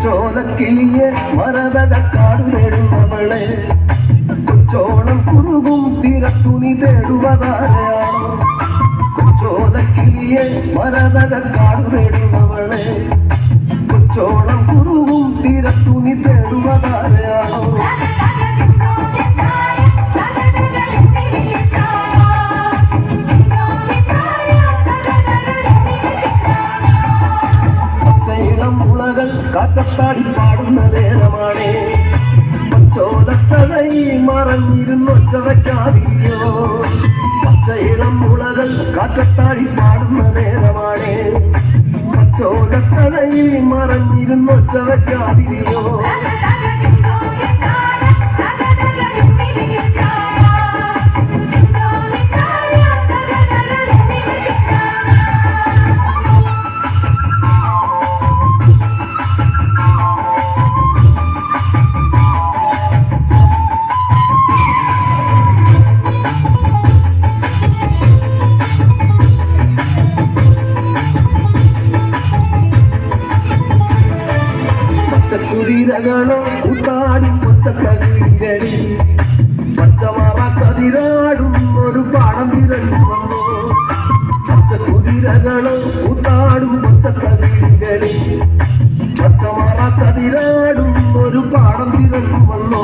ചോലക്കിളിയെ മരതകക്കാടു തേടുന്നവളെ കൊച്ചോളം കുറുകും തീരത്തുനി തേടുവതാരെയാണോ ചോലക്കിളിയെ മരതകക്കാടു തേടുന്നവളെ കൊച്ചോളം കുറുകും തീരത്തുനി തേടുവതാരെയാണോ കാറ്റത്താടി പാടുന്ന നേരമാണേ പച്ചോലത്തടൈ മറഞ്ഞിരുന്നൊച്ചവയ്ക്കാതിയോ പച്ചയിളം മുളകൾ കാറ്റത്താടി പാടുന്ന നേരമാണേ പച്ചോലത്തടൈ മറഞ്ഞിരുന്നൊച്ചവയ്ക്കാതിയോ കുതിരകളോ കൂട്ടാടി പൊത്തകിളികളിൽ പച്ചമറ കതിരാടും ഒരു പാടം തിരഞ്ഞു വന്നു പച്ച കുതിരകളോ കൂട്ടാടും പൊത്തകിളികളിൽ പച്ചമറ കതിരാടും ഒരു പാടം തിരഞ്ഞു വന്നു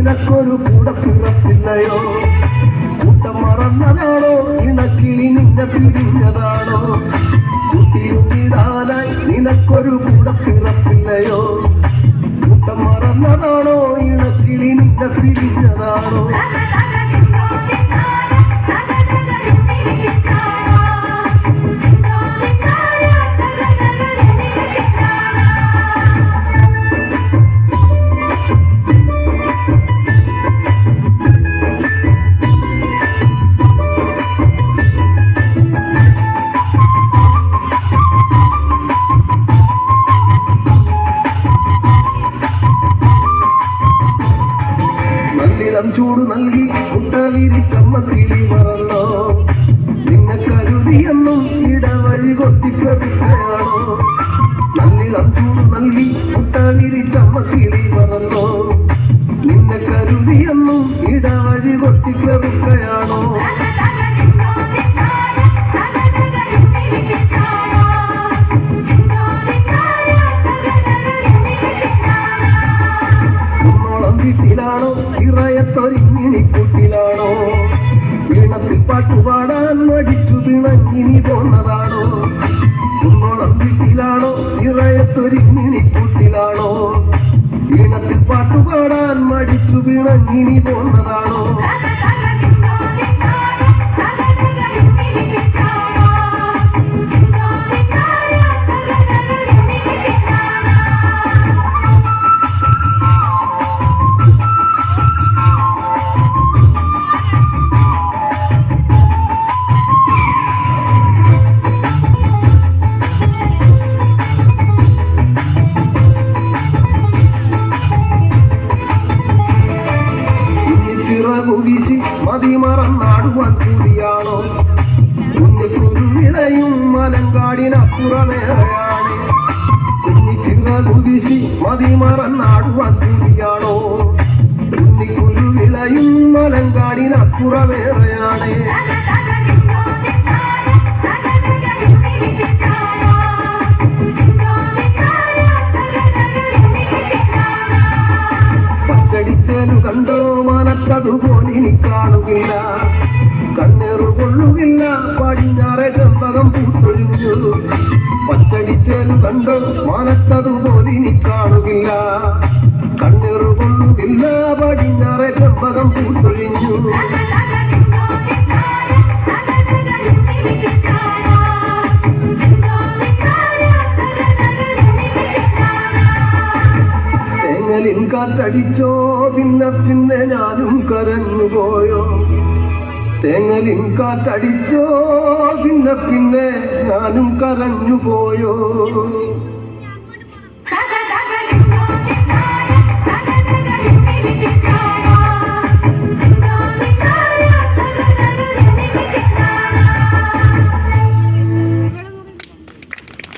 നിനക്കൊരു കൂടെ പിറപ്പില്ലയോ കൂട്ടം മറന്നതാണോ ഇണക്കിളി നിന്നെ പിരിഞ്ഞതാണോ കൂട്ടിരുന്നിടാനായി നിനക്കൊരു കൂടെ പിറപ്പില്ലയോ കൂട്ടം മറന്നതാണോ ഇണക്കിളി നിന്നെ പിരിഞ്ഞതാണോ ചൂട് നൽകി കുട്ടവിരിച്ചമ്മ കിളി മറന്നോ നിന്നെ കരുതിയെന്നും ഇടവഴി കൊത്തിപ്പെറുകയാണോ നല്ലിളം ചൂട് നൽകി കുട്ടവിരിച്ചമ്മ കിളി മറന്നോ നിന്നെ കരുതിയെന്നും ഇടവഴി കൊത്തിപ്പെറുകയാണോ വീട്ടിലാണോ ഇറയത്തൊരിങ്ങിണിക്കൂട്ടിലാണോ ഈണത്തിൽ പാട്ടുപാടാൻ മടിച്ചു പിണങ്ങിനി പോന്നതാണോ കുന്നോളം വീട്ടിലാണോ ഇറയത്തൊരിങ്ങിണിക്കൂട്ടിലാണോ ഈണത്തിൽ പാട്ടുപാടാൻ മടിച്ചു പിണങ്ങിനി പോന്നതാണോ വീശി മതിമറന്നാടുവാൻ കൂടിയാണോ കുഞ്ഞിക്കുരുവിളയും മലങ്കാടിനപ്പുറമേറെയാണ് കുഞ്ഞിച്ചിറകു വീശി മതിമറന്നാടുവാൻ കൂടിയാണോ കുഞ്ഞിക്കുരുവിളയും മലങ്കാടിനപ്പുറമേറെയാണ് പച്ചടിച്ചേനു കണ്ടോ മനക്കതുപോലിനി കാണുകില്ല കണ്ണേറു കൊള്ളുകില്ല പടിഞ്ഞാറെ ചെമ്പകം പൂത്തൊഴിഞ്ഞു പച്ചടിച്ചേനു കണ്ടോ മനക്കതുപോലിനി കാണുകില്ല കണ്ണേറു കൊള്ളുകില്ല പടിഞ്ഞാറെ ചെമ്പകം പൂത്തൊഴിഞ്ഞു കാറ്റടിച്ചോ പിന്നെ പിന്നെ ഞാനും കരഞ്ഞുപോയോ തേങ്ങലിൻ കാറ്റടിച്ചോ പിന്നെ പിന്നെ ഞാനും കരഞ്ഞുപോയോ